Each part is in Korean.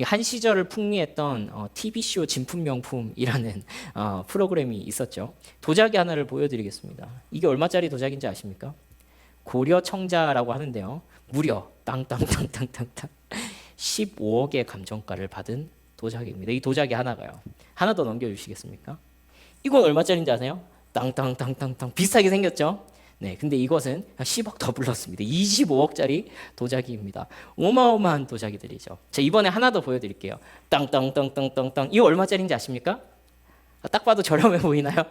한 시절을 풍미했던 TV쇼 진품명품이라는 프로그램이 있었죠. 도자기 하나를 보여드리겠습니다. 이게 얼마짜리 도자기인지 아십니까? 고려청자라고 하는데요. 무려 땅땅땅땅땅땅 15억의 감정가를 받은 도자기입니다. 이 도자기 하나가요. 하나 더 넘겨주시겠습니까? 이건 얼마짜리인지 아세요? 땅땅땅땅땅 비슷하게 생겼죠? 네, 근데 이것은 10억 더 불렀습니다. 25억짜리 도자기입니다. 어마어마한 도자기들이죠. 자, 이번에 하나 더 보여드릴게요. 땅땅땅땅땅땅. 이거 얼마짜리인지 아십니까? 딱 봐도 저렴해 보이나요?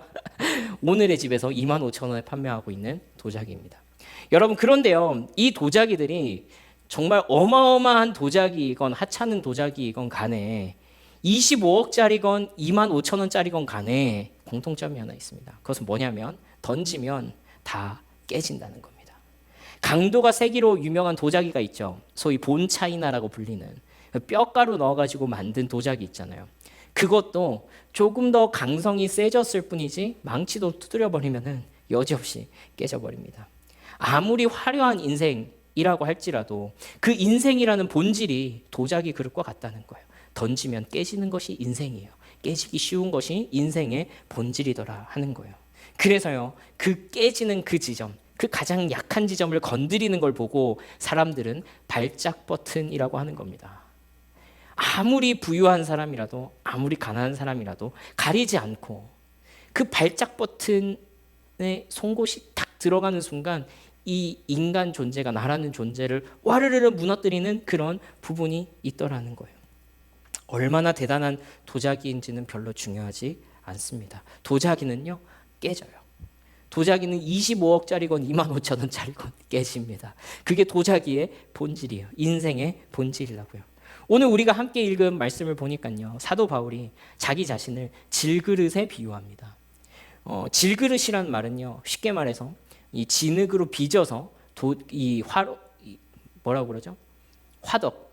오늘의 집에서 25,000원에 판매하고 있는 도자기입니다. 여러분, 그런데요, 이 도자기들이 정말 어마어마한 도자기이건 하찮은 도자기이건 간에 25억짜리건 25,000원짜리건 간에 공통점이 하나 있습니다. 그것은 뭐냐면 던지면 다 깨진다는 겁니다. 강도가 세기로 유명한 도자기가 있죠. 소위 본차이나라고 불리는 뼈가루 넣어가지고 만든 도자기 있잖아요. 그것도 조금 더 강성이 세졌을 뿐이지 망치도 두드려버리면 여지없이 깨져버립니다. 아무리 화려한 인생이라고 할지라도 그 인생이라는 본질이 도자기 그릇과 같다는 거예요. 던지면 깨지는 것이 인생이에요. 깨지기 쉬운 것이 인생의 본질이더라 하는 거예요. 그래서요, 그 깨지는 그 지점, 그 가장 약한 지점을 건드리는 걸 보고 사람들은 발작 버튼이라고 하는 겁니다. 아무리 부유한 사람이라도, 아무리 가난한 사람이라도 가리지 않고 그 발작 버튼에 송곳이 탁 들어가는 순간 이 인간 존재가, 나라는 존재를 와르르르 무너뜨리는 그런 부분이 있더라는 거예요. 얼마나 대단한 도자기인지는 별로 중요하지 않습니다. 도자기는요, 깨져요. 도자기는 25억짜리건 25,000원짜리건 깨집니다. 그게 도자기의 본질이에요. 인생의 본질이라고요. 오늘 우리가 함께 읽은 말씀을 보니까요, 사도 바울이 자기 자신을 질그릇에 비유합니다. 질그릇이란 말은요, 쉽게 말해서 이 진흙으로 빚어서 뭐라고 그러죠? 화덕,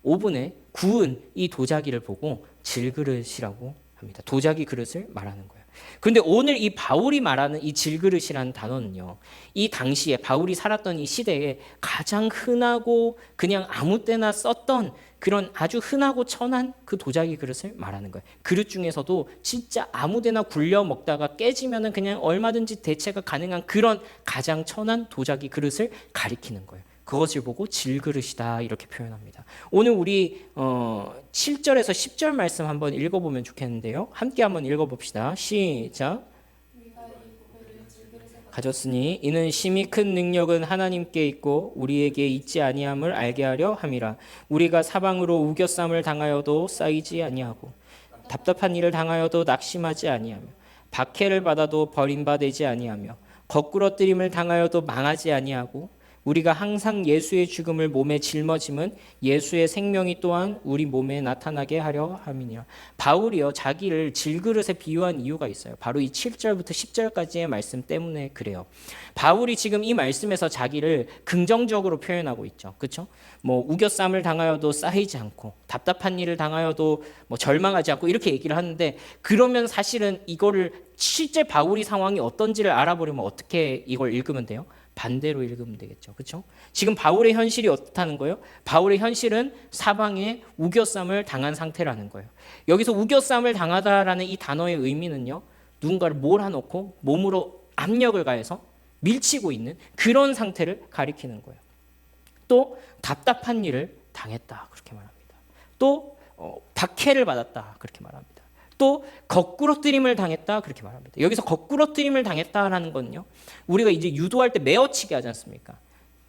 오븐에 구운 이 도자기를 보고 질그릇이라고 합니다. 도자기 그릇을 말하는 거예요. 그런데 오늘 이 바울이 말하는 이 질그릇이라는 단어는요, 이 당시에 바울이 살았던 이 시대에 가장 흔하고 그냥 아무 때나 썼던 그런 아주 흔하고 천한 그 도자기 그릇을 말하는 거예요. 그릇 중에서도 진짜 아무 데나 굴려 먹다가 깨지면은 그냥 얼마든지 대체가 가능한 그런 가장 천한 도자기 그릇을 가리키는 거예요. 그것을 보고 질그릇이다 이렇게 표현합니다. 오늘 우리 7절에서 10절 말씀 한번 읽어보면 좋겠는데요. 함께 한번 읽어봅시다. 시작. 가졌으니 이는 심히 큰 능력은 하나님께 있고 우리에게 있지 아니함을 알게 하려 함이라. 우리가 사방으로 우겨쌈을 당하여도 쌓이지 아니하고 답답한 일을 당하여도 낙심하지 아니하며 박해를 받아도 버림받지 아니하며 거꾸러뜨림을 당하여도 망하지 아니하고 우리가 항상 예수의 죽음을 몸에 짊어짐은 예수의 생명이 또한 우리 몸에 나타나게 하려 함이니라. 바울이요, 자기를 질그릇에 비유한 이유가 있어요. 바로 이 7절부터 10절까지의 말씀 때문에 그래요. 바울이 지금 이 말씀에서 자기를 긍정적으로 표현하고 있죠. 그렇죠? 뭐 우겨쌈을 당하여도 쌓이지 않고 답답한 일을 당하여도 뭐 절망하지 않고 이렇게 얘기를 하는데, 그러면 사실은 이거를 실제 바울이 상황이 어떤지를 알아보려면 어떻게 이걸 읽으면 돼요? 반대로 읽으면 되겠죠. 그렇죠? 지금 바울의 현실이 어떻다는 거예요? 바울의 현실은 사방에 우겨쌈을 당한 상태라는 거예요. 여기서 우겨쌈을 당하다라는 이 단어의 의미는요, 누군가를 몰아넣고 몸으로 압력을 가해서 밀치고 있는 그런 상태를 가리키는 거예요. 또 답답한 일을 당했다 그렇게 말합니다. 또 박해를 받았다 그렇게 말합니다. 또 거꾸러뜨림을 당했다 그렇게 말합니다. 여기서 거꾸러뜨림을 당했다라는 건요, 우리가 이제 유도할 때 메어치기 하지 않습니까?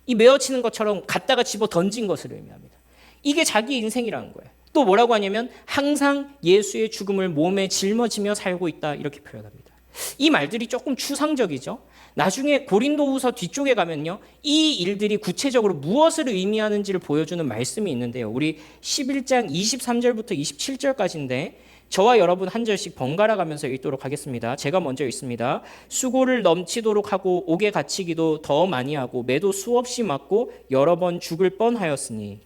이 메어치는 것처럼 갖다가 집어 던진 것을 의미합니다. 이게 자기 인생이라는 거예요. 또 뭐라고 하냐면 항상 예수의 죽음을 몸에 짊어지며 살고 있다 이렇게 표현합니다. 이 말들이 조금 추상적이죠. 나중에 고린도후서 뒤쪽에 가면요, 이 일들이 구체적으로 무엇을 의미하는지를 보여주는 말씀이 있는데요. 우리 11장 23절부터 27절까지인데 저와 여러분 한 절씩 번갈아 가면서 읽도록 하겠습니다. 제가 먼저 읽습니다. 수고를 넘치도록 하고 옥에 갇히기도 더 많이 하고 매도 수없이 맞고 여러 번 죽을 뻔하였으니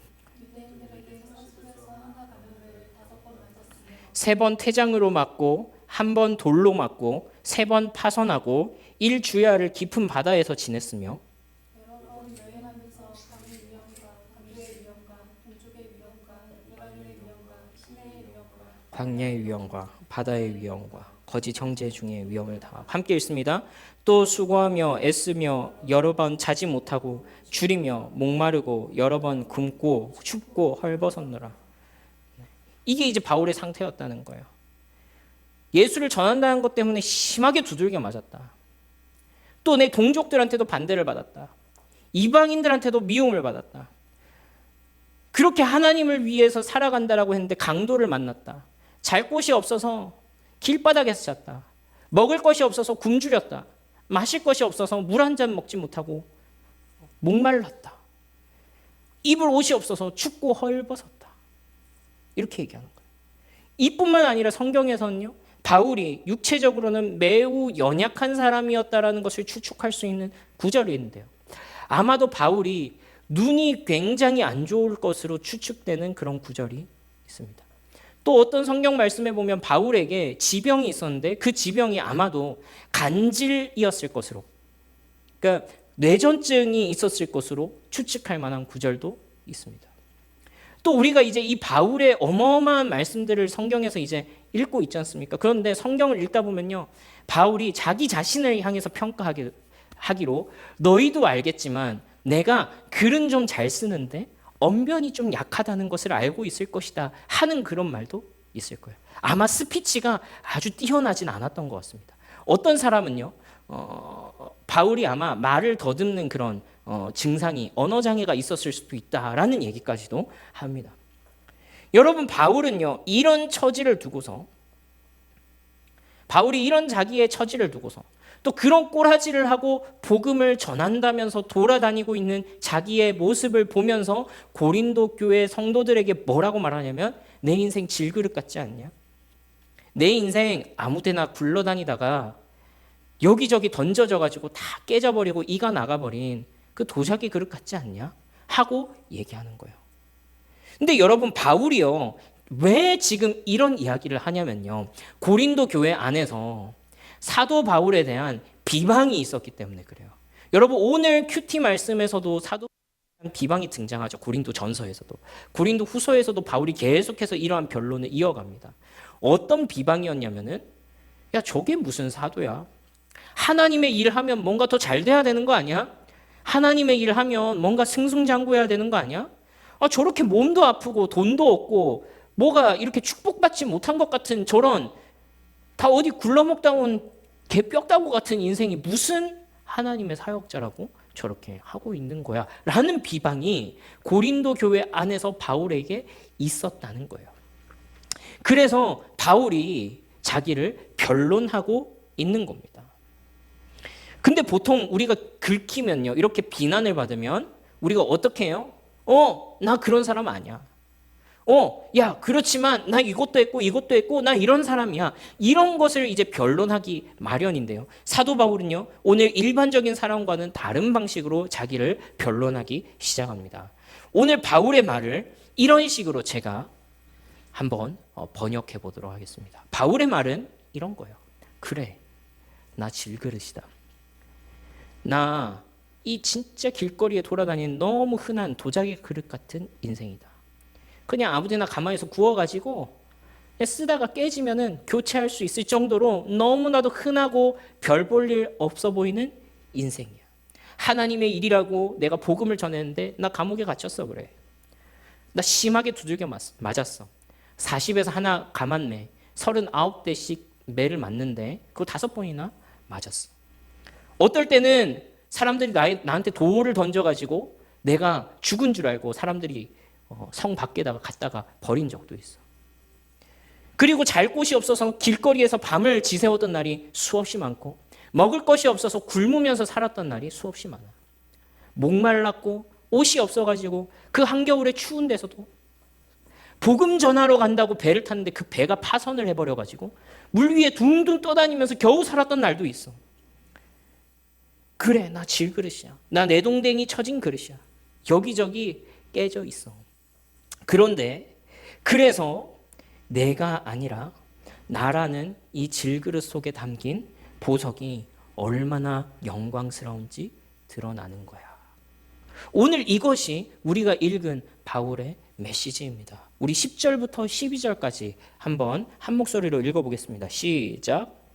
3번 태장으로 맞고 1번 돌로 맞고 3번 파선하고 1주야를 깊은 바다에서 지냈으며 광야의 위험과 바다의 위험과 거짓 형제 중에 위험을 당하고. 함께 읽습니다. 또 수고하며 애쓰며 여러 번 자지 못하고 줄이며 목마르고 여러 번 굶고 춥고 헐벗었노라. 이게 이제 바울의 상태였다는 거예요. 예수를 전한다는 것 때문에 심하게 두들겨 맞았다. 또 내 동족들한테도 반대를 받았다. 이방인들한테도 미움을 받았다. 그렇게 하나님을 위해서 살아간다라고 했는데 강도를 만났다. 잘 곳이 없어서 길바닥에서 잤다. 먹을 것이 없어서 굶주렸다. 마실 것이 없어서 물 한 잔 먹지 못하고 목말랐다. 입을 옷이 없어서 춥고 헐벗었다. 이렇게 얘기하는 거예요. 이뿐만 아니라 성경에서는요, 바울이 육체적으로는 매우 연약한 사람이었다라는 것을 추측할 수 있는 구절이 있는데요. 아마도 바울이 눈이 굉장히 안 좋을 것으로 추측되는 그런 구절이 있습니다. 또 어떤 성경 말씀에 보면 바울에게 지병이 있었는데 그 지병이 아마도 간질이었을 것으로, 그러니까 뇌전증이 있었을 것으로 추측할 만한 구절도 있습니다. 또 우리가 이제 이 바울의 어마어마한 말씀들을 성경에서 이제 읽고 있지 않습니까? 그런데 성경을 읽다 보면요, 바울이 자기 자신을 향해서 평가하기로 너희도 알겠지만 내가 글은 좀 잘 쓰는데 언변이 좀 약하다는 것을 알고 있을 것이다 하는 그런 말도 있을 거예요. 아마 스피치가 아주 뛰어나진 않았던 것 같습니다. 어떤 사람은요, 바울이 아마 말을 더듬는 그런 증상이, 언어장애가 있었을 수도 있다라는 얘기까지도 합니다. 여러분, 바울은요, 바울이 이런 자기의 처지를 두고서 또 그런 꼬라지를 하고 복음을 전한다면서 돌아다니고 있는 자기의 모습을 보면서 고린도 교회 성도들에게 뭐라고 말하냐면, 내 인생 질그릇 같지 않냐? 내 인생 아무 데나 굴러다니다가 여기저기 던져져 가지고 다 깨져버리고 이가 나가버린 그 도자기 그릇 같지 않냐? 하고 얘기하는 거예요. 근데 여러분, 바울이요, 왜 지금 이런 이야기를 하냐면요, 고린도 교회 안에서 사도 바울에 대한 비방이 있었기 때문에 그래요. 여러분, 오늘 큐티 말씀에서도 사도 비방이 등장하죠. 고린도 전서에서도, 고린도 후서에서도 바울이 계속해서 이러한 변론을 이어갑니다. 어떤 비방이었냐면은, 야, 저게 무슨 사도야? 하나님의 일을 하면 뭔가 더 잘 돼야 되는 거 아니야? 하나님의 일을 하면 뭔가 승승장구해야 되는 거 아니야? 저렇게 몸도 아프고 돈도 없고 뭐가 이렇게 축복받지 못한 것 같은 저런, 다 어디 굴러먹다 온 개뼈다구 같은 인생이 무슨 하나님의 사역자라고 저렇게 하고 있는 거야? 라는 비방이 고린도 교회 안에서 바울에게 있었다는 거예요. 그래서 바울이 자기를 변론하고 있는 겁니다. 근데 보통 우리가 긁히면요, 이렇게 비난을 받으면 우리가 어떻게 해요? 나 그런 사람 아니야. 야, 그렇지만 나 이것도 했고 나 이런 사람이야. 이런 것을 이제 변론하기 마련인데요. 사도 바울은요, 오늘 일반적인 사람과는 다른 방식으로 자기를 변론하기 시작합니다. 오늘 바울의 말을 이런 식으로 제가 한번 번역해 보도록 하겠습니다. 바울의 말은 이런 거예요. 그래, 나 질그릇이다. 나 이 진짜 길거리에 돌아다니는 너무 흔한 도자기 그릇 같은 인생이다. 그냥 아무데나 가만히서 구워가지고 쓰다가 깨지면은 교체할 수 있을 정도로 너무나도 흔하고 별 볼 일 없어 보이는 인생이야. 하나님의 일이라고 내가 복음을 전했는데 나 감옥에 갇혔어. 그래, 나 심하게 두들겨 맞았어. 40에서 하나 감았네. 39대씩 매를 맞는데 그거 5번이나 맞았어. 어떨 때는 사람들이 나한테 돌을 던져가지고 내가 죽은 줄 알고 사람들이 성 밖에다가 갖다가 버린 적도 있어. 그리고 잘 곳이 없어서 길거리에서 밤을 지새웠던 날이 수없이 많고, 먹을 것이 없어서 굶으면서 살았던 날이 수없이 많아. 목말랐고 옷이 없어가지고 그 한겨울에 추운 데서도 복음 전하러 간다고 배를 탔는데 그 배가 파선을 해버려가지고 물 위에 둥둥 떠다니면서 겨우 살았던 날도 있어. 그래, 나 질그릇이야. 나 내동댕이 처진 그릇이야. 여기저기 깨져 있어. 그런데 그래서 내가 아니라 나라는 이 질그릇 속에 담긴 보석이 얼마나 영광스러운지 드러나는 거야. 오늘 이것이 우리가 읽은 바울의 메시지입니다. 우리 10절부터 12절까지 한번 한 목소리로 읽어보겠습니다. 시작.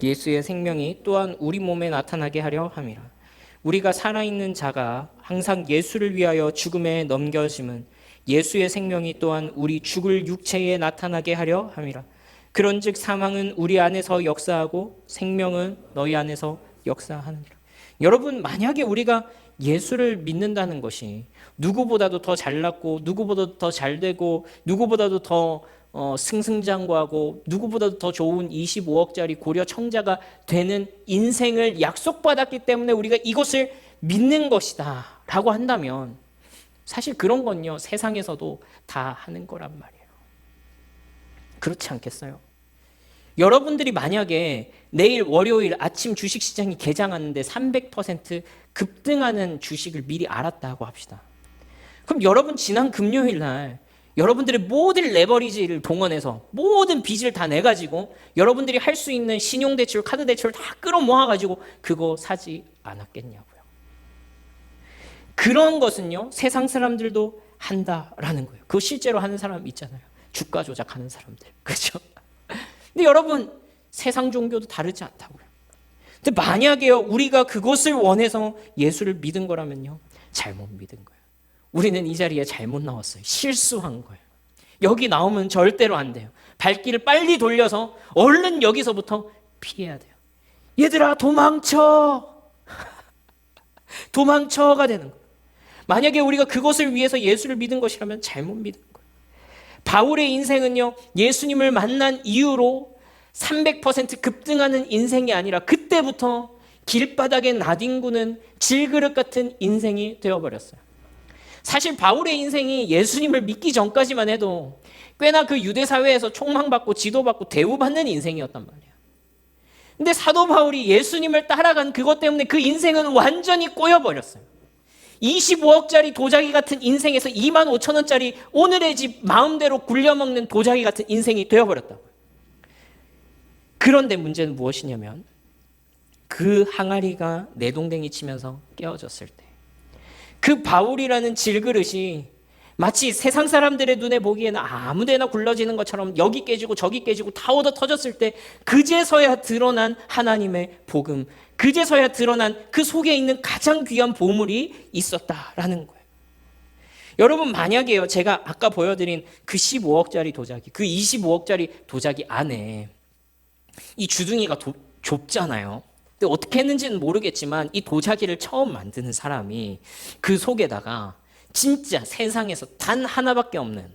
예수의 생명이 또한 우리 몸에 나타나게 하려 함이라. 우리가 살아있는 자가 항상 예수를 위하여 죽음에 넘겨짐은 예수의 생명이 또한 우리 죽을 육체에 나타나게 하려 함이라. 그런즉 사망은 우리 안에서 역사하고 생명은 너희 안에서 역사하느니라. 여러분, 만약에 우리가 예수를 믿는다는 것이 누구보다도 더 잘났고 누구보다도 더 잘되고 누구보다도 더 승승장구하고 누구보다도 더 좋은 25억짜리 고려 청자가 되는 인생을 약속받았기 때문에 우리가 이것을 믿는 것이다 라고 한다면 사실 그런 건요, 세상에서도 다 하는 거란 말이에요. 그렇지 않겠어요? 여러분들이 만약에 내일 월요일 아침 주식시장이 개장하는데 300% 급등하는 주식을 미리 알았다고 합시다. 그럼 여러분 지난 금요일 날 여러분들의 모든 레버리지를 동원해서 모든 빚을 다 내가지고 여러분들이 할 수 있는 신용대출, 카드대출을 다 끌어모아가지고 그거 사지 않았겠냐고요. 그런 것은요, 세상 사람들도 한다라는 거예요. 그거 실제로 하는 사람 있잖아요. 주가 조작하는 사람들. 그렇죠? 근데 여러분, 세상 종교도 다르지 않다고요. 근데 만약에요, 우리가 그것을 원해서 예수를 믿은 거라면요, 잘못 믿은 거예요. 우리는 이 자리에 잘못 나왔어요. 실수한 거예요. 여기 나오면 절대로 안 돼요. 발길을 빨리 돌려서 얼른 여기서부터 피해야 돼요. 얘들아, 도망쳐! 도망쳐가 되는 거예요. 만약에 우리가 그것을 위해서 예수를 믿은 것이라면 잘못 믿은 거예요. 바울의 인생은요, 예수님을 만난 이후로 300% 급등하는 인생이 아니라 그때부터 길바닥에 나뒹구는 질그릇 같은 인생이 되어버렸어요. 사실 바울의 인생이 예수님을 믿기 전까지만 해도 꽤나 그 유대 사회에서 총망받고 지도받고 대우받는 인생이었단 말이에요. 근데 사도 바울이 예수님을 따라간 그것 때문에 그 인생은 완전히 꼬여버렸어요. 25억짜리 도자기 같은 인생에서 25,000원짜리 오늘의 집 마음대로 굴려먹는 도자기 같은 인생이 되어버렸다고요. 그런데 문제는 무엇이냐면 그 항아리가 내동댕이 치면서 깨어졌을 때 그 바울이라는 질그릇이 마치 세상 사람들의 눈에 보기에는 아무데나 굴러지는 것처럼 여기 깨지고 저기 깨지고 다 얻어 터졌을 때 그제서야 드러난 하나님의 복음, 그제서야 드러난 그 속에 있는 가장 귀한 보물이 있었다라는 거예요. 여러분, 만약에요, 제가 아까 보여드린 그 15억짜리 도자기, 그 25억짜리 도자기 안에 이 주둥이가 좁잖아요. 근데 어떻게 했는지는 모르겠지만 이 도자기를 처음 만드는 사람이 그 속에다가 진짜 세상에서 단 하나밖에 없는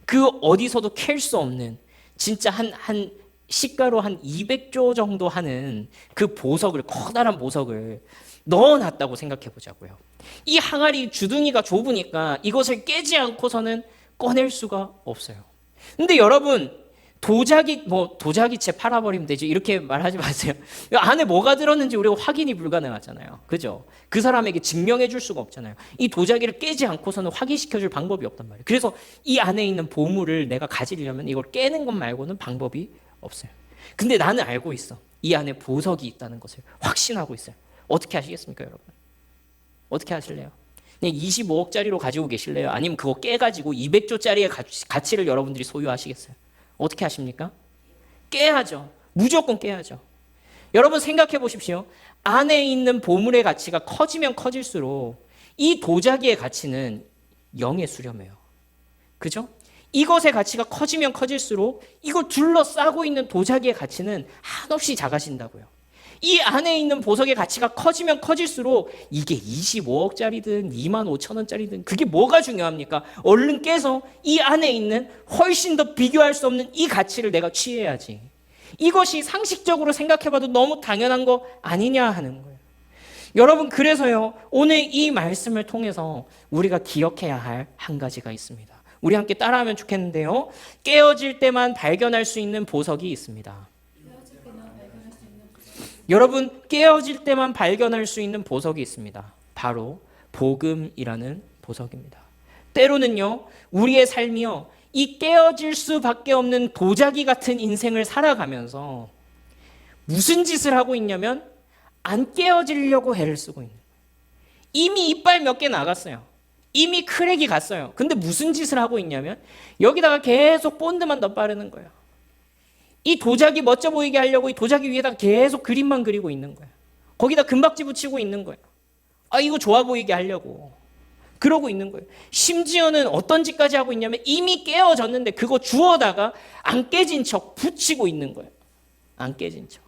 그 어디서도 캘 수 없는 진짜 한 시가로 한 200조 정도 하는 그 보석을, 커다란 보석을 넣어놨다고 생각해 보자고요. 이 항아리 주둥이가 좁으니까 이것을 깨지 않고서는 꺼낼 수가 없어요. 근데 여러분, 도자기채 팔아버리면 되지 이렇게 말하지 마세요. 안에 뭐가 들었는지 우리가 확인이 불가능하잖아요. 그죠? 그 사람에게 증명해 줄 수가 없잖아요. 이 도자기를 깨지 않고서는 확인시켜 줄 방법이 없단 말이에요. 그래서 이 안에 있는 보물을 내가 가지려면 이걸 깨는 것 말고는 방법이 없어요. 근데 나는 알고 있어. 이 안에 보석이 있다는 것을 확신하고 있어요. 어떻게 하시겠습니까, 여러분? 어떻게 하실래요? 그냥 25억짜리로 가지고 계실래요? 아니면 그거 깨가지고 200조짜리의 가치를 여러분들이 소유하시겠어요? 어떻게 하십니까? 깨야죠. 무조건 깨야죠. 여러분 생각해 보십시오. 안에 있는 보물의 가치가 커지면 커질수록 이 도자기의 가치는 0에 수렴해요. 그죠? 이것의 가치가 커지면 커질수록 이걸 둘러싸고 있는 도자기의 가치는 한없이 작아진다고요. 이 안에 있는 보석의 가치가 커지면 커질수록 이게 25억짜리든 25,000원짜리든 그게 뭐가 중요합니까? 얼른 깨서 이 안에 있는 훨씬 더 비교할 수 없는 이 가치를 내가 취해야지. 이것이 상식적으로 생각해봐도 너무 당연한 거 아니냐 하는 거예요. 여러분, 그래서요, 오늘 이 말씀을 통해서 우리가 기억해야 할 한 가지가 있습니다. 우리 함께 따라하면 좋겠는데요. 깨어질 때만 발견할 수 있는 보석이 있습니다. 여러분, 깨어질 때만 발견할 수 있는 보석이 있습니다. 바로 복음이라는 보석입니다. 때로는요, 우리의 삶이요, 이 깨어질 수밖에 없는 도자기 같은 인생을 살아가면서 무슨 짓을 하고 있냐면 안 깨어지려고 애를 쓰고 있는 거예요. 이미 이빨 몇 개 나갔어요. 이미 크랙이 갔어요. 근데 무슨 짓을 하고 있냐면 여기다가 계속 본드만 더 바르는 거예요. 이 도자기 멋져 보이게 하려고 이 도자기 위에다가 계속 그림만 그리고 있는 거예요. 거기다 금박지 붙이고 있는 거예요. 아, 이거 좋아 보이게 하려고. 그러고 있는 거예요. 심지어는 어떤 짓까지 하고 있냐면 이미 깨어졌는데 그거 주워다가 안 깨진 척 붙이고 있는 거예요. 안 깨진 척.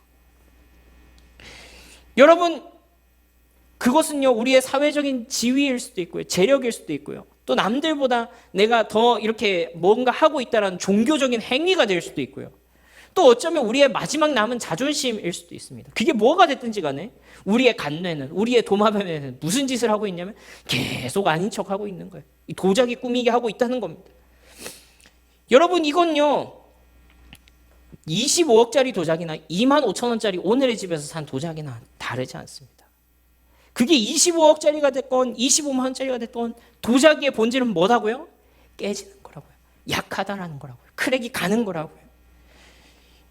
여러분, 그것은요, 우리의 사회적인 지위일 수도 있고요, 재력일 수도 있고요, 또 남들보다 내가 더 이렇게 뭔가 하고 있다는 종교적인 행위가 될 수도 있고요, 또 어쩌면 우리의 마지막 남은 자존심일 수도 있습니다. 그게 뭐가 됐든지 간에 우리의 간뇌는, 우리의 도마뱀에는 무슨 짓을 하고 있냐면 계속 아닌 척하고 있는 거예요. 이 도자기 꾸미게 하고 있다는 겁니다. 여러분, 이건요 25억짜리 도자기나 25,000원짜리 오늘의 집에서 산 도자기나 다르지 않습니다. 그게 25억짜리가 됐건 25만 원짜리가 됐건 도자기의 본질은 뭐라고요? 깨지는 거라고요. 약하다라는 거라고요. 크랙이 가는 거라고요.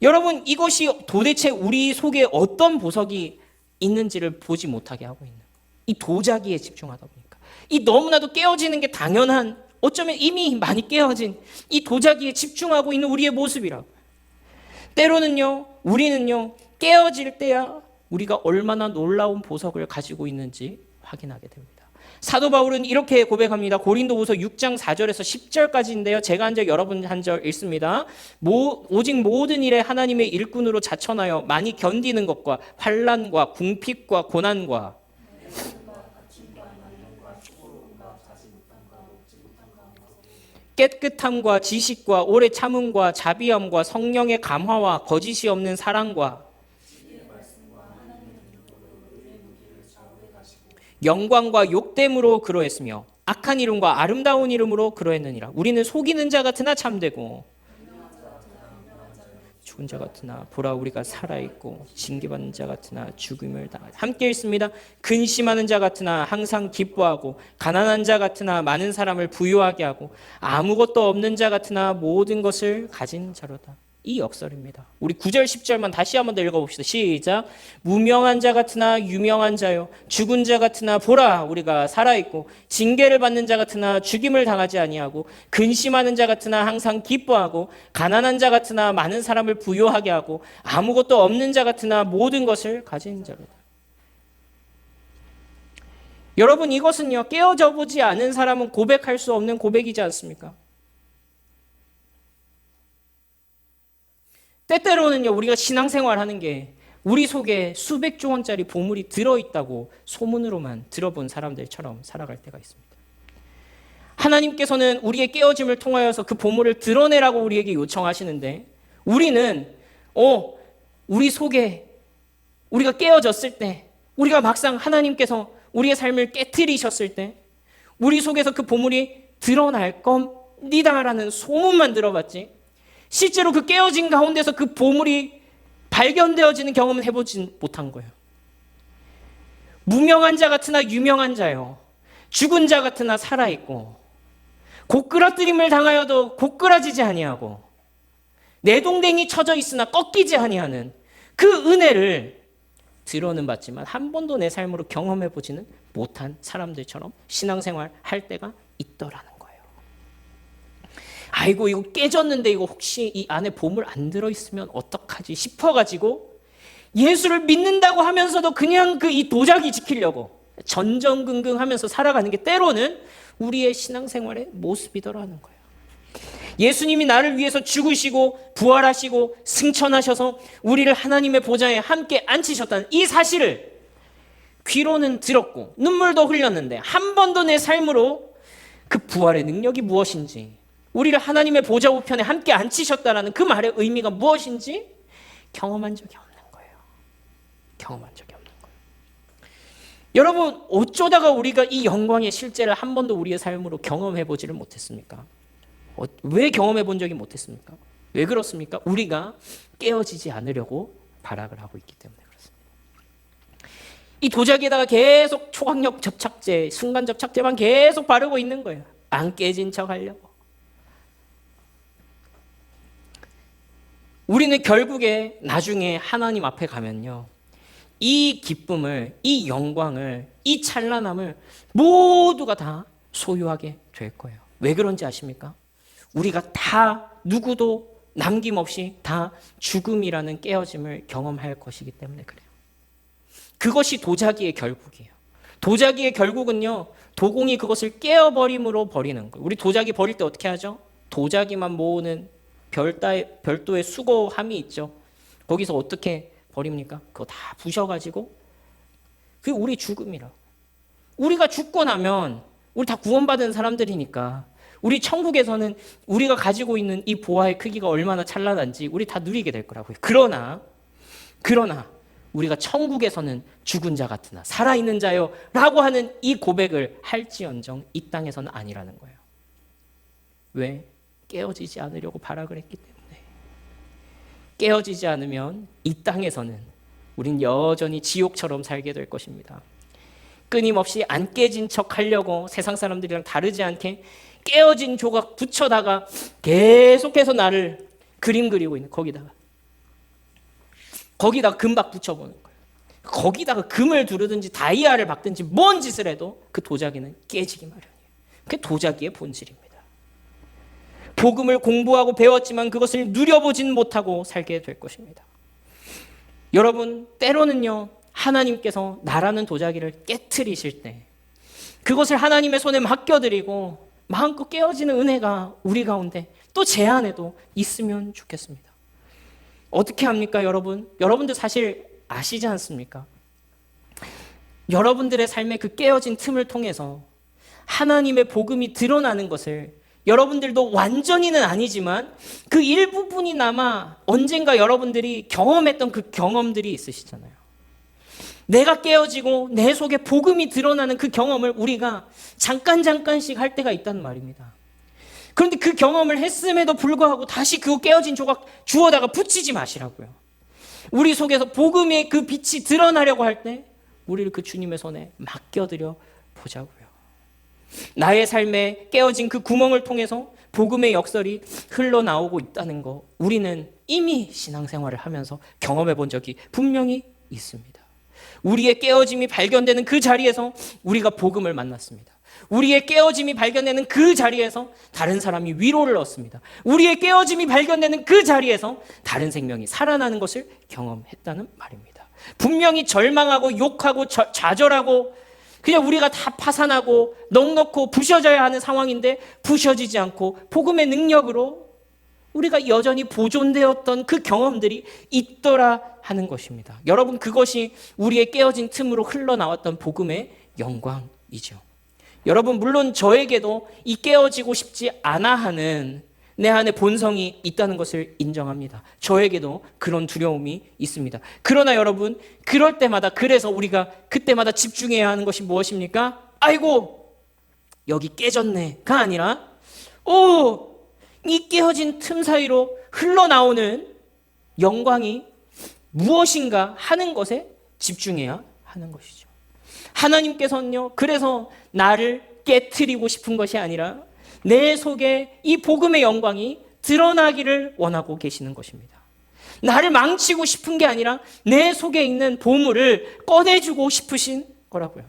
여러분, 이것이 도대체 우리 속에 어떤 보석이 있는지를 보지 못하게 하고 있는 거예요. 이 도자기에 집중하다 보니까. 이 너무나도 깨어지는 게 당연한, 어쩌면 이미 많이 깨어진 이 도자기에 집중하고 있는 우리의 모습이라고요. 때로는요, 우리는요, 깨어질 때야 우리가 얼마나 놀라운 보석을 가지고 있는지 확인하게 됩니다. 사도 바울은 이렇게 고백합니다. 고린도후서 6장 4절에서 10절까지인데요. 제가 한 절 여러분 한 절 읽습니다. 오직 모든 일에 하나님의 일꾼으로 자천하여 많이 견디는 것과 환난과 궁핍과 고난과 깨끗함과 지식과 오래 참음과 자비함과 성령의 감화와 거짓이 없는 사랑과 영광과 욕됨으로 그러했으며 악한 이름과 아름다운 이름으로 그러했느니라. 우리는 속이는 자 같으나 참되고 죽은 자 같으나 보라 우리가 살아있고 징계받는 자 같으나 죽음을 당하다. 함께 읽습니다. 근심하는 자 같으나 항상 기뻐하고 가난한 자 같으나 많은 사람을 부유하게 하고 아무것도 없는 자 같으나 모든 것을 가진 자로다. 이 역설입니다. 우리 9절 10절만 다시 한번 더 읽어봅시다. 시작. 무명한 자 같으나 유명한 자요 죽은 자 같으나 보라 우리가 살아있고 징계를 받는 자 같으나 죽임을 당하지 아니하고 근심하는 자 같으나 항상 기뻐하고 가난한 자 같으나 많은 사람을 부유하게 하고 아무것도 없는 자 같으나 모든 것을 가진 자로다. 여러분, 이것은요 깨어져 보지 않은 사람은 고백할 수 없는 고백이지 않습니까? 때때로는요 우리가 신앙생활하는 게 우리 속에 수백조 원짜리 보물이 들어있다고 소문으로만 들어본 사람들처럼 살아갈 때가 있습니다. 하나님께서는 우리의 깨어짐을 통하여서 그 보물을 드러내라고 우리에게 요청하시는데 우리는 우리 속에 우리가 깨어졌을 때, 우리가 막상 하나님께서 우리의 삶을 깨트리셨을 때 우리 속에서 그 보물이 드러날 겁니다라는 소문만 들어봤지 실제로 그 깨어진 가운데서 그 보물이 발견되어지는 경험은 해보지 못한 거예요. 무명한 자 같으나 유명한 자요 죽은 자 같으나 살아있고 고꾸라뜨림을 당하여도 고꾸라지지 아니하고 내동댕이 쳐져 있으나 꺾이지 아니하는 그 은혜를 들어는 봤지만 한 번도 내 삶으로 경험해보지는 못한 사람들처럼 신앙생활 할 때가 있더라는 거예요. 아이고 이거 깨졌는데 이거 혹시 이 안에 보물 안 들어있으면 어떡하지 싶어가지고 예수를 믿는다고 하면서도 그냥 그 이 도자기 지키려고 전전긍긍 하면서 살아가는 게 때로는 우리의 신앙생활의 모습이더라는 거예요. 예수님이 나를 위해서 죽으시고 부활하시고 승천하셔서 우리를 하나님의 보좌에 함께 앉히셨다는 이 사실을 귀로는 들었고 눈물도 흘렸는데 한 번도 내 삶으로 그 부활의 능력이 무엇인지 우리를 하나님의 보좌 우편에 함께 앉히셨다라는 그 말의 의미가 무엇인지 경험한 적이 없는 거예요. 경험한 적이 없는 거예요. 여러분, 어쩌다가 우리가 이 영광의 실제를 한 번도 우리의 삶으로 경험해 보지를 못했습니까? 왜 경험해 본 적이 못했습니까? 왜 그렇습니까? 우리가 깨어지지 않으려고 발악을 하고 있기 때문에 그렇습니다. 이 도자기에다가 계속 초강력 접착제, 순간 접착제만 계속 바르고 있는 거예요. 안 깨진 척 하려고. 우리는 결국에 나중에 하나님 앞에 가면요 이 기쁨을, 이 영광을, 이 찬란함을 모두가 다 소유하게 될 거예요. 왜 그런지 아십니까? 우리가 다 누구도 남김없이 다 죽음이라는 깨어짐을 경험할 것이기 때문에 그래요. 그것이 도자기의 결국이에요. 도자기의 결국은요, 도공이 그것을 깨어버림으로 버리는 거예요. 우리 도자기 버릴 때 어떻게 하죠? 도자기만 모으는 별도의 수거함이 있죠. 거기서 어떻게 버립니까? 그거 다 부셔가지고, 그게 우리 죽음이라고. 우리가 죽고 나면 우리 다 구원받은 사람들이니까 우리 천국에서는 우리가 가지고 있는 이 보화의 크기가 얼마나 찬란한지 우리 다 누리게 될 거라고요. 그러나 우리가 천국에서는 죽은 자 같으나 살아있는 자요 라고 하는 이 고백을 할지언정 이 땅에서는 아니라는 거예요. 왜? 깨어지지 않으려고 발악을 했기 때문에. 깨어지지 않으면 이 땅에서는 우린 여전히 지옥처럼 살게 될 것입니다. 끊임없이 안 깨진 척 하려고 세상 사람들이랑 다르지 않게 깨어진 조각 붙여다가 계속해서 나를 그림 그리고 있는, 거기다가 금박 붙여보는 거예요. 거기다가 금을 두르든지 다이아를 박든지 뭔 짓을 해도 그 도자기는 깨지기 마련이에요. 그게 도자기의 본질입니다. 복음을 공부하고 배웠지만 그것을 누려보진 못하고 살게 될 것입니다. 여러분, 때로는요, 하나님께서 나라는 도자기를 깨트리실 때 그것을 하나님의 손에 맡겨드리고 마음껏 깨어지는 은혜가 우리 가운데 또 제 안에도 있으면 좋겠습니다. 어떻게 합니까, 여러분? 여러분들 사실 아시지 않습니까? 여러분들의 삶의 그 깨어진 틈을 통해서 하나님의 복음이 드러나는 것을 여러분들도 완전히는 아니지만 그 일부분이나마 언젠가 여러분들이 경험했던 그 경험들이 있으시잖아요. 내가 깨어지고 내 속에 복음이 드러나는 그 경험을 우리가 잠깐씩 할 때가 있다는 말입니다. 그런데 그 경험을 했음에도 불구하고 다시 그 깨어진 조각 주워다가 붙이지 마시라고요. 우리 속에서 복음의 그 빛이 드러나려고 할 때 우리를 그 주님의 손에 맡겨드려 보자고요. 나의 삶에 깨어진 그 구멍을 통해서 복음의 역설이 흘러나오고 있다는 거 우리는 이미 신앙생활을 하면서 경험해 본 적이 분명히 있습니다. 우리의 깨어짐이 발견되는 그 자리에서 우리가 복음을 만났습니다. 우리의 깨어짐이 발견되는 그 자리에서 다른 사람이 위로를 얻습니다. 우리의 깨어짐이 발견되는 그 자리에서 다른 생명이 살아나는 것을 경험했다는 말입니다. 분명히 절망하고 욕하고 좌절하고 그냥 우리가 다 파산하고 넉넉고 부셔져야 하는 상황인데 부셔지지 않고 복음의 능력으로 우리가 여전히 보존되었던 그 경험들이 있더라 하는 것입니다. 여러분, 그것이 우리의 깨어진 틈으로 흘러나왔던 복음의 영광이죠. 여러분, 물론 저에게도 이 깨어지고 싶지 않아 하는 내 안에 본성이 있다는 것을 인정합니다. 저에게도 그런 두려움이 있습니다. 그러나 여러분, 그럴 때마다, 그래서 우리가 그때마다 집중해야 하는 것이 무엇입니까? 아이고, 여기 깨졌네가 아니라 이 깨어진 틈 사이로 흘러나오는 영광이 무엇인가 하는 것에 집중해야 하는 것이죠. 하나님께서는요, 그래서 나를 깨트리고 싶은 것이 아니라 내 속에 이 복음의 영광이 드러나기를 원하고 계시는 것입니다. 나를 망치고 싶은 게 아니라 내 속에 있는 보물을 꺼내주고 싶으신 거라고요.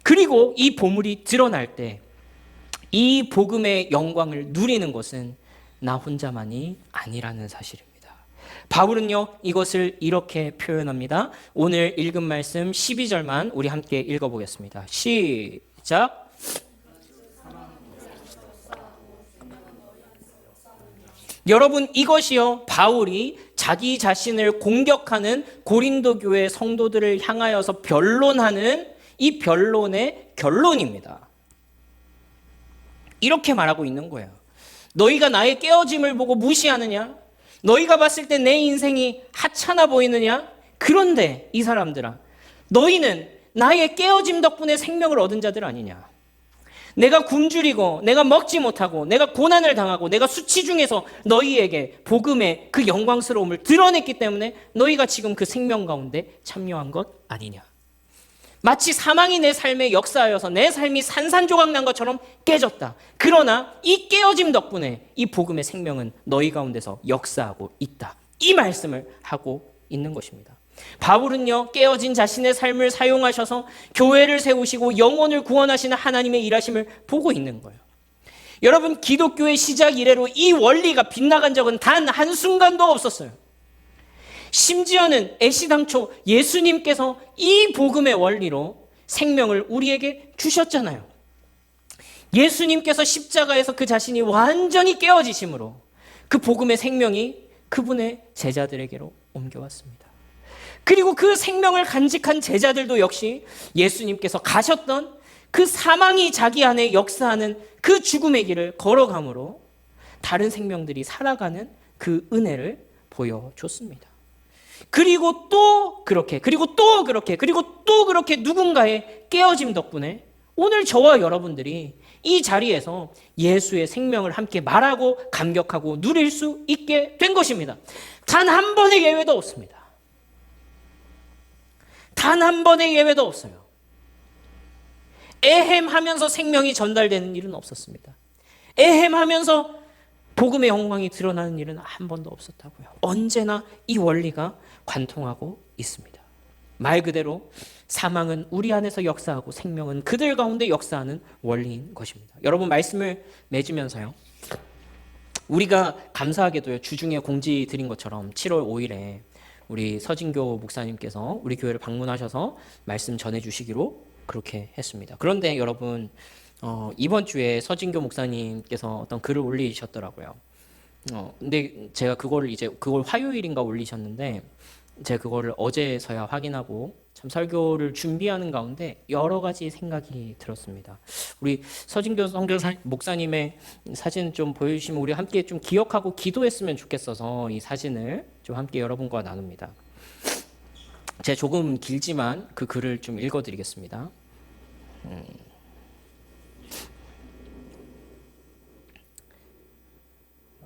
그리고 이 보물이 드러날 때 이 복음의 영광을 누리는 것은 나 혼자만이 아니라는 사실입니다. 바울은요, 이것을 이렇게 표현합니다. 오늘 읽은 말씀 12절만 우리 함께 읽어보겠습니다. 시작. 여러분, 이것이요, 바울이 자기 자신을 공격하는 고린도 교회 성도들을 향하여서 변론하는 이 변론의 결론입니다. 이렇게 말하고 있는 거예요. 너희가 나의 깨어짐을 보고 무시하느냐? 너희가 봤을 때 내 인생이 하찮아 보이느냐? 그런데 이 사람들아, 너희는 나의 깨어짐 덕분에 생명을 얻은 자들 아니냐? 내가 굶주리고 내가 먹지 못하고 내가 고난을 당하고 내가 수치 중에서 너희에게 복음의 그 영광스러움을 드러냈기 때문에 너희가 지금 그 생명 가운데 참여한 것 아니냐? 마치 사망이 내 삶에 역사하여서 내 삶이 산산조각 난 것처럼 깨졌다. 그러나 이 깨어짐 덕분에 이 복음의 생명은 너희 가운데서 역사하고 있다. 이 말씀을 하고 있는 것입니다. 바울은요, 깨어진 자신의 삶을 사용하셔서 교회를 세우시고 영혼을 구원하시는 하나님의 일하심을 보고 있는 거예요. 여러분, 기독교의 시작 이래로 이 원리가 빗나간 적은 단 한순간도 없었어요. 심지어는 애시당초 예수님께서 이 복음의 원리로 생명을 우리에게 주셨잖아요. 예수님께서 십자가에서 그 자신이 완전히 깨어지심으로 그 복음의 생명이 그분의 제자들에게로 옮겨왔습니다. 그리고 그 생명을 간직한 제자들도 역시 예수님께서 가셨던 그 사망이 자기 안에 역사하는 그 죽음의 길을 걸어감으로 다른 생명들이 살아가는 그 은혜를 보여줬습니다. 그리고 또 그렇게, 그리고 또 그렇게, 그리고 또 그렇게 누군가의 깨어짐 덕분에 오늘 저와 여러분들이 이 자리에서 예수의 생명을 함께 말하고 감격하고 누릴 수 있게 된 것입니다. 단 한 번의 예외도 없습니다. 단 한 번의 예외도 없어요. 애헴하면서 생명이 전달되는 일은 없었습니다. 애헴하면서 복음의 영광이 드러나는 일은 한 번도 없었다고요. 언제나 이 원리가 관통하고 있습니다. 말 그대로 사망은 우리 안에서 역사하고 생명은 그들 가운데 역사하는 원리인 것입니다. 여러분, 말씀을 맺으면서요, 우리가 감사하게도요, 주중에 공지 드린 것처럼 7월 5일에 우리 서진교 목사님께서 우리 교회를 방문하셔서 말씀 전해주시기로 그렇게 했습니다. 그런데 여러분, 이번 주에 서진교 목사님께서 어떤 글을 올리셨더라고요. 근데 제가 그걸 화요일인가 올리셨는데, 제가 그거를 어제서야 확인하고 참 설교를 준비하는 가운데 여러 가지 생각이 들었습니다. 우리 서진교 선교사 목사님의 사진 좀 보여주시면 우리 함께 좀 기억하고 기도했으면 좋겠어서 이 사진을 좀 함께 여러분과 나눕니다. 제가 조금 길지만 그 글을 좀 읽어드리겠습니다.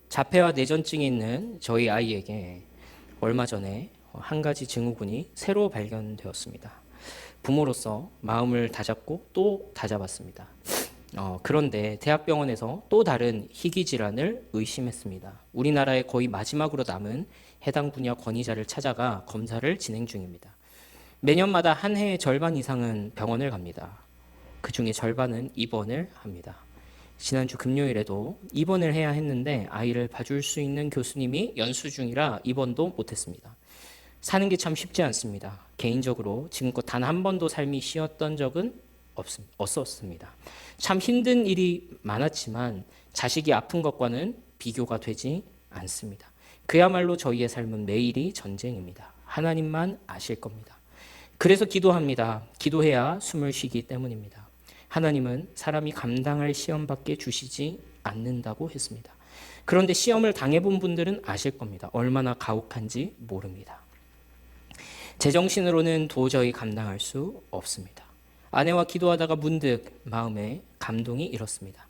자폐와 뇌전증이 있는 저희 아이에게 얼마 전에 한 가지 증후군이 새로 발견되었습니다. 부모로서 마음을 다잡고 또 다잡았습니다. 그런데 대학병원에서 또 다른 희귀 질환을 의심했습니다. 우리나라에 거의 마지막으로 남은 해당 분야 권위자를 찾아가 검사를 진행 중입니다. 매년마다 한 해의 절반 이상은 병원을 갑니다. 그 중에 절반은 입원을 합니다. 지난주 금요일에도 입원을 해야 했는데 아이를 봐줄 수 있는 교수님이 연수 중이라 입원도 못했습니다. 사는 게 참 쉽지 않습니다. 개인적으로 지금껏 단 한 번도 삶이 쉬었던 적은 없었습니다. 참 힘든 일이 많았지만 자식이 아픈 것과는 비교가 되지 않습니다. 그야말로 저희의 삶은 매일이 전쟁입니다. 하나님만 아실 겁니다. 그래서 기도합니다. 기도해야 숨을 쉬기 때문입니다. 하나님은 사람이 감당할 시험밖에 주시지 않는다고 했습니다. 그런데 시험을 당해본 분들은 아실 겁니다. 얼마나 가혹한지 모릅니다. 제정신으로는 도저히 감당할 수 없습니다. 아내와 기도하다가 문득 마음에 감동이 일었습니다.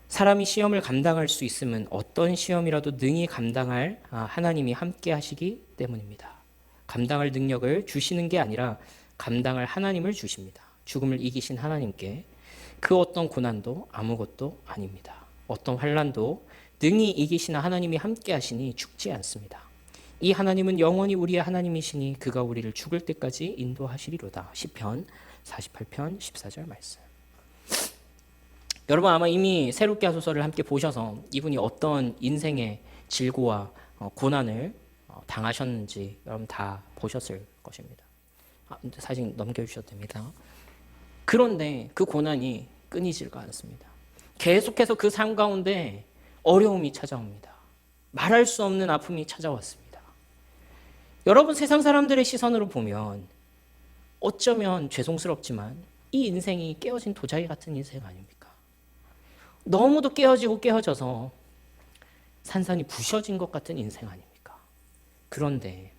사람이 시험을 감당할 수 있으면 어떤 시험이라도 능히 감당할 하나님이 함께 하시기 때문입니다. 감당할 능력을 주시는 게 아니라 감당할 하나님을 주십니다. 죽음을 이기신 하나님께 그 어떤 고난도 아무것도 아닙니다. 어떤 환난도 능히 이기시는 하나님이 함께 하시니 죽지 않습니다. 이 하나님은 영원히 우리의 하나님이시니 그가 우리를 죽을 때까지 인도하시리로다. 시편 48편 14절 말씀. 여러분 아마 이미 새롭게 하소서를 함께 보셔서 이분이 어떤 인생의 질고와 고난을 당하셨는지 여러분 다 보셨을 것입니다. 사진 넘겨주셔도 됩니다. 그런데 그 고난이 끊이지가 않습니다. 계속해서 그 삶 가운데 어려움이 찾아옵니다. 말할 수 없는 아픔이 찾아왔습니다. 여러분 세상 사람들의 시선으로 보면 어쩌면 죄송스럽지만 이 인생이 깨어진 도자기 같은 인생 아닙니까? 너무도 깨어지고 깨어져서 산산이 부셔진 것 같은 인생 아닙니까? 그런데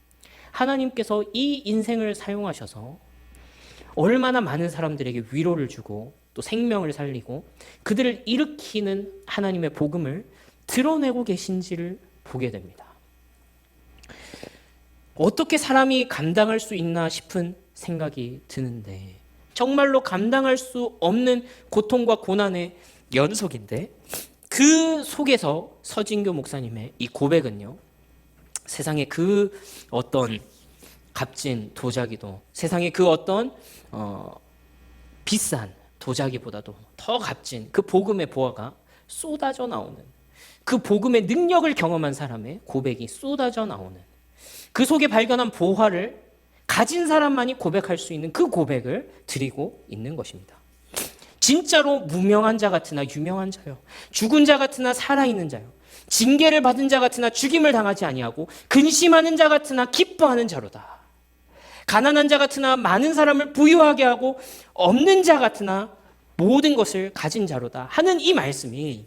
하나님께서 이 인생을 사용하셔서 얼마나 많은 사람들에게 위로를 주고 또 생명을 살리고 그들을 일으키는 하나님의 복음을 드러내고 계신지를 보게 됩니다. 어떻게 사람이 감당할 수 있나 싶은 생각이 드는데 정말로 감당할 수 없는 고통과 고난의 연속인데 그 속에서 서진교 목사님의 이 고백은요, 세상에 그 어떤 값진 도자기도 세상에 그 어떤 비싼 도자기보다도 더 값진 그 복음의 보화가 쏟아져 나오는, 그 복음의 능력을 경험한 사람의 고백이 쏟아져 나오는, 그 속에 발견한 보화를 가진 사람만이 고백할 수 있는 그 고백을 드리고 있는 것입니다. 진짜로 무명한 자 같으나 유명한 자요, 죽은 자 같으나 살아있는 자요, 징계를 받은 자 같으나 죽임을 당하지 아니하고 근심하는 자 같으나 기뻐하는 자로다. 가난한 자 같으나 많은 사람을 부유하게 하고 없는 자 같으나 모든 것을 가진 자로다 하는 이 말씀이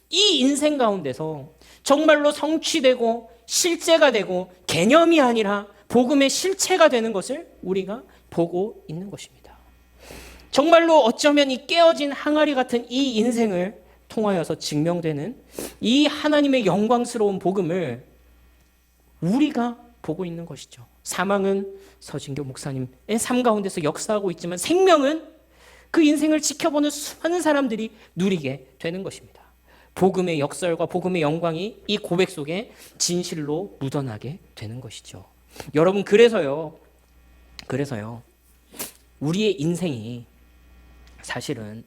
이 인생 가운데서 정말로 성취되고 실제가 되고 개념이 아니라 복음의 실체가 되는 것을 우리가 보고 있는 것입니다. 정말로 어쩌면 이 깨어진 항아리 같은 이 인생을 통하여서 증명되는 이 하나님의 영광스러운 복음을 우리가 보고 있는 것이죠. 사망은 서진교 목사님의 삶 가운데서 역사하고 있지만 생명은 그 인생을 지켜보는 수많은 사람들이 누리게 되는 것입니다. 복음의 역설과 복음의 영광이 이 고백 속에 진실로 묻어나게 되는 것이죠. 여러분, 그래서요 우리의 인생이 사실은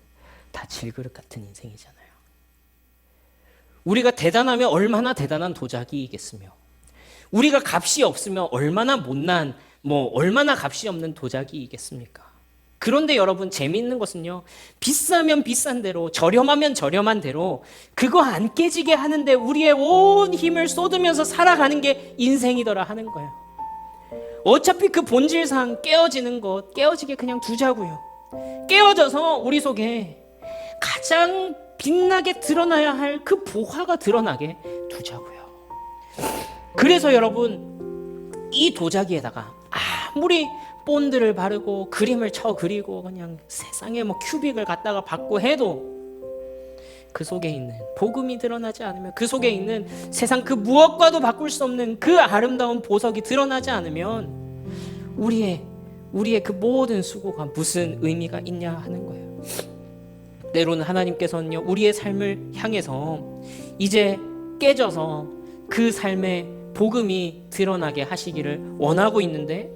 다 질그릇 같은 인생이잖아요. 우리가 대단하면 얼마나 대단한 도자기이겠으며, 우리가 값이 없으면 얼마나 못난, 얼마나 값이 없는 도자기이겠습니까? 그런데 여러분, 재미있는 것은요, 비싸면 비싼 대로, 저렴하면 저렴한 대로 그거 안 깨지게 하는데 우리의 온 힘을 쏟으면서 살아가는 게 인생이더라 하는 거예요. 어차피 그 본질상 깨어지는 것, 깨어지게 그냥 두자고요. 깨어져서 우리 속에 가장 빛나게 드러나야 할 그 보화가 드러나게 두자고요. 그래서 여러분, 이 도자기에다가 아무리 본드를 바르고 그림을 쳐 그리고 그냥 세상에 큐빅을 갖다가 받고 해도 그 속에 있는 복음이 드러나지 않으면, 그 속에 있는 세상 그 무엇과도 바꿀 수 없는 그 아름다운 보석이 드러나지 않으면 우리의 그 모든 수고가 무슨 의미가 있냐 하는 거예요. 때로는 하나님께서는요, 우리의 삶을 향해서 이제 깨져서 그 삶의 복음이 드러나게 하시기를 원하고 있는데,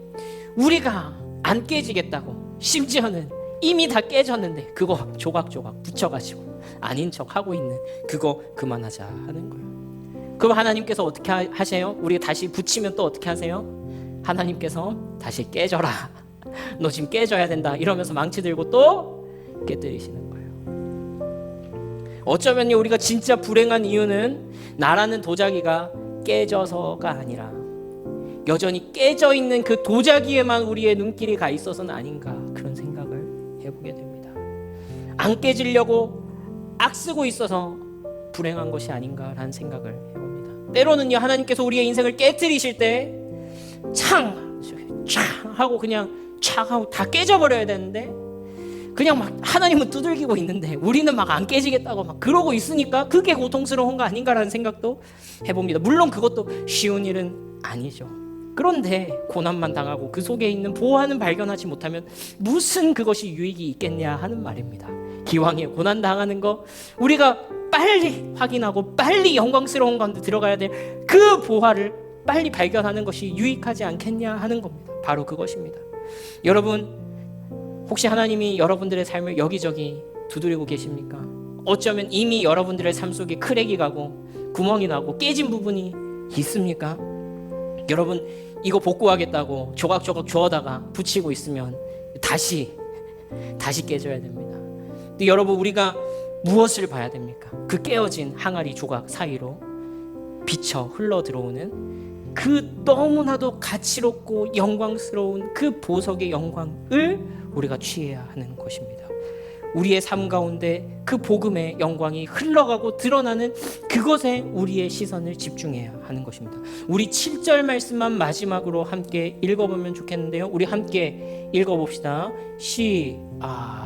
우리가 안 깨지겠다고, 심지어는 이미 다 깨졌는데 그거 조각조각 붙여가지고 아닌 척 하고 있는 그거 그만하자 하는 거예요. 그럼 하나님께서 어떻게 하세요? 우리가 다시 붙이면 또 어떻게 하세요? 하나님께서 다시 깨져라, 너 지금 깨져야 된다 이러면서 망치 들고 또 깨뜨리시는 거예요. 어쩌면 우리가 진짜 불행한 이유는 나라는 도자기가 깨져서가 아니라 여전히 깨져 있는 그 도자기에만 우리의 눈길이 가 있어서는 아닌가, 그런 생각을 해보게 됩니다. 안 깨지려고 악쓰고 있어서 불행한 것이 아닌가라는 생각을 해봅니다. 때로는요, 하나님께서 우리의 인생을 깨뜨리실 때 창! 촥! 하고 그냥 촥! 하고 다 깨져버려야 되는데 그냥 막 하나님은 두들기고 있는데 우리는 막 안 깨지겠다고 막 그러고 있으니까 그게 고통스러운 거 아닌가라는 생각도 해봅니다. 물론 그것도 쉬운 일은 아니죠. 그런데 고난만 당하고 그 속에 있는 보화는 발견하지 못하면 무슨 그것이 유익이 있겠냐 하는 말입니다. 기왕에 고난 당하는 거 우리가 빨리 확인하고 빨리 영광스러운 가운데 들어가야 될 그 보화를 빨리 발견하는 것이 유익하지 않겠냐 하는 겁니다. 바로 그것입니다. 여러분, 혹시 하나님이 여러분들의 삶을 여기저기 두드리고 계십니까? 어쩌면 이미 여러분들의 삶 속에 크랙이 가고 구멍이 나고 깨진 부분이 있습니까? 여러분, 이거 복구하겠다고 조각조각 주워다가 붙이고 있으면 다시 깨져야 됩니다. 근데 여러분, 우리가 무엇을 봐야 됩니까? 그 깨어진 항아리 조각 사이로 비쳐 흘러 들어오는 그 너무나도 가치롭고 영광스러운 그 보석의 영광을 우리가 취해야 하는 것입니다. 우리의 삶 가운데 그 복음의 영광이 흘러가고 드러나는 그것에 우리의 시선을 집중해야 하는 것입니다. 우리 7절 말씀만 마지막으로 함께 읽어보면 좋겠는데요. 우리 함께 읽어봅시다.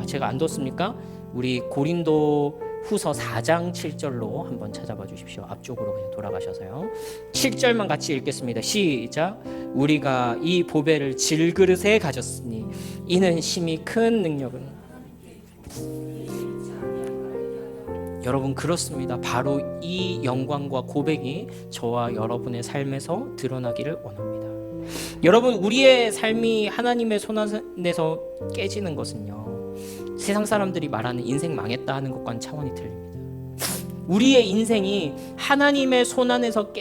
제가 안 뒀습니까? 우리 고린도 후서 4장 7절로 한번 찾아봐 주십시오. 앞쪽으로 그냥 돌아가셔서요. 7절만 같이 읽겠습니다. 시작. 우리가 이 보배를 질그릇에 가졌으니 이는 심히 큰 능력은. 여러분, 그렇습니다. 바로 이 영광과 고백이 저와 여러분의 삶에서 드러나기를 원합니다. 여러분, 우리의 삶이 하나님의 손 안에서 깨지는 것은요, 세상 사람들이 말하는 인생 망했다 하는 것과는 차원이 틀립니다. 우리의 인생이 하나님의 손 안에서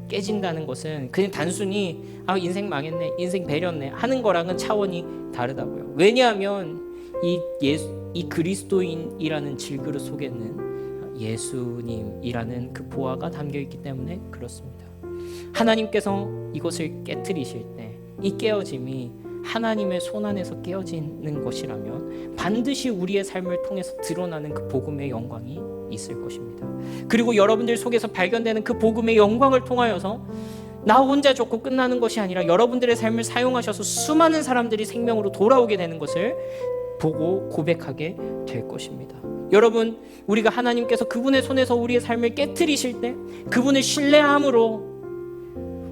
깨진다는 것은 그냥 단순히 인생 망했네, 인생 배렸네 하는 거랑은 차원이 다르다고요. 왜냐하면 이 그리스도인이라는 질그릇 속에는 예수님이라는 그 보화가 담겨 있기 때문에 그렇습니다. 하나님께서 이것을 깨트리실 때 이 깨어짐이 하나님의 손 안에서 깨어지는 것이라면 반드시 우리의 삶을 통해서 드러나는 그 복음의 영광이 있을 것입니다. 그리고 여러분들 속에서 발견되는 그 복음의 영광을 통하여서 나 혼자 좋고 끝나는 것이 아니라 여러분들의 삶을 사용하셔서 수많은 사람들이 생명으로 돌아오게 되는 것을 보고 고백하게 될 것입니다. 여러분, 우리가 하나님께서 그분의 손에서 우리의 삶을 깨트리실 때 그분을 신뢰함으로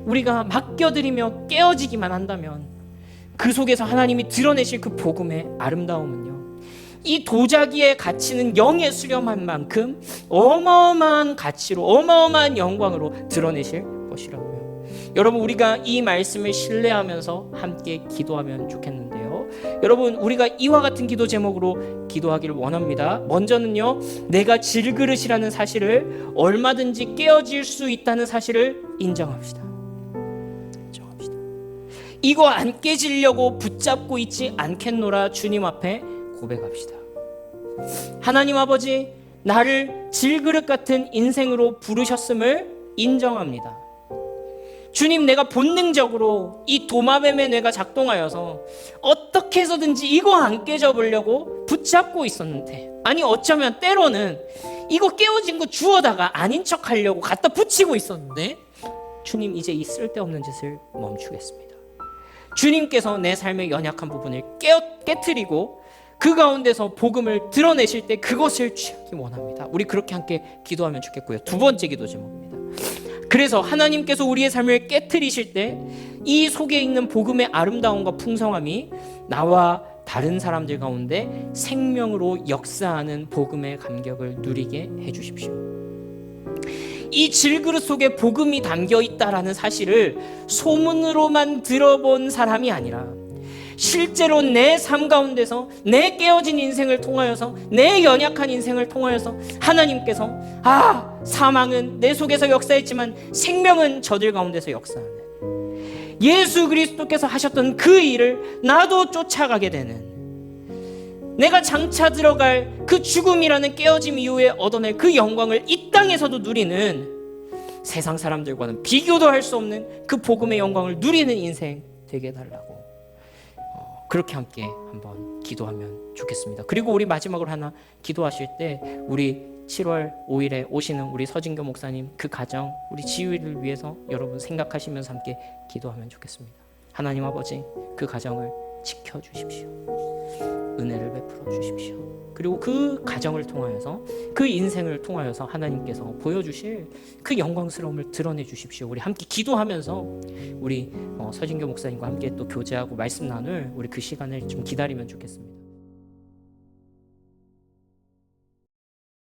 우리가 맡겨드리며 깨어지기만 한다면 그 속에서 하나님이 드러내실 그 복음의 아름다움은요, 이 도자기의 가치는 영의 수렴한 만큼 어마어마한 가치로, 어마어마한 영광으로 드러내실 것이라고요. 여러분, 우리가 이 말씀을 신뢰하면서 함께 기도하면 좋겠는데요, 여러분, 우리가 이와 같은 기도 제목으로 기도하기를 원합니다. 먼저는요, 내가 질그릇이라는 사실을, 얼마든지 깨어질 수 있다는 사실을 인정합시다. 이거 안 깨지려고 붙잡고 있지 않겠노라 주님 앞에 고백합시다. 하나님 아버지, 나를 질그릇 같은 인생으로 부르셨음을 인정합니다. 주님, 내가 본능적으로 이 도마뱀의 뇌가 작동하여서 어떻게 해서든지 이거 안 깨져보려고 붙잡고 있었는데, 아니 어쩌면 때로는 이거 깨어진 거 주워다가 아닌 척 하려고 갖다 붙이고 있었는데, 주님, 이제 이 쓸데없는 짓을 멈추겠습니다. 주님께서 내 삶의 연약한 부분을 깨트리고 그 가운데서 복음을 드러내실 때 그것을 취하기 원합니다. 우리 그렇게 함께 기도하면 좋겠고요. 두 번째 기도 제목입니다. 그래서 하나님께서 우리의 삶을 깨트리실 때 이 속에 있는 복음의 아름다움과 풍성함이 나와 다른 사람들 가운데 생명으로 역사하는 복음의 감격을 누리게 해주십시오. 이 질그릇 속에 복음이 담겨 있다라는 사실을 소문으로만 들어본 사람이 아니라 실제로 내 삶 가운데서 내 깨어진 인생을 통하여서, 내 연약한 인생을 통하여서 하나님께서 사망은 내 속에서 역사했지만 생명은 저들 가운데서 역사하는, 예수 그리스도께서 하셨던 그 일을 나도 쫓아가게 되는, 내가 장차 들어갈 그 죽음이라는 깨어짐 이후에 얻어낼 그 영광을 이 땅에서도 누리는, 세상 사람들과는 비교도 할 수 없는 그 복음의 영광을 누리는 인생 되게 해달라고 그렇게 함께 한번 기도하면 좋겠습니다. 그리고 우리 마지막으로 하나 기도하실 때 우리 7월 5일에 오시는 우리 서진교 목사님 그 가정, 우리 지유를 위해서 여러분 생각하시면서 함께 기도하면 좋겠습니다. 하나님 아버지, 그 가정을 지켜주십시오. 은혜를 베풀어 주십시오. 그리고 그 가정을 통하여서, 그 인생을 통하여서 하나님께서 보여주실 그 영광스러움을 드러내 주십시오. 우리 함께 기도하면서 우리 서진교 목사님과 함께 또 교제하고 말씀 나눌 우리 그 시간을 좀 기다리면 좋겠습니다.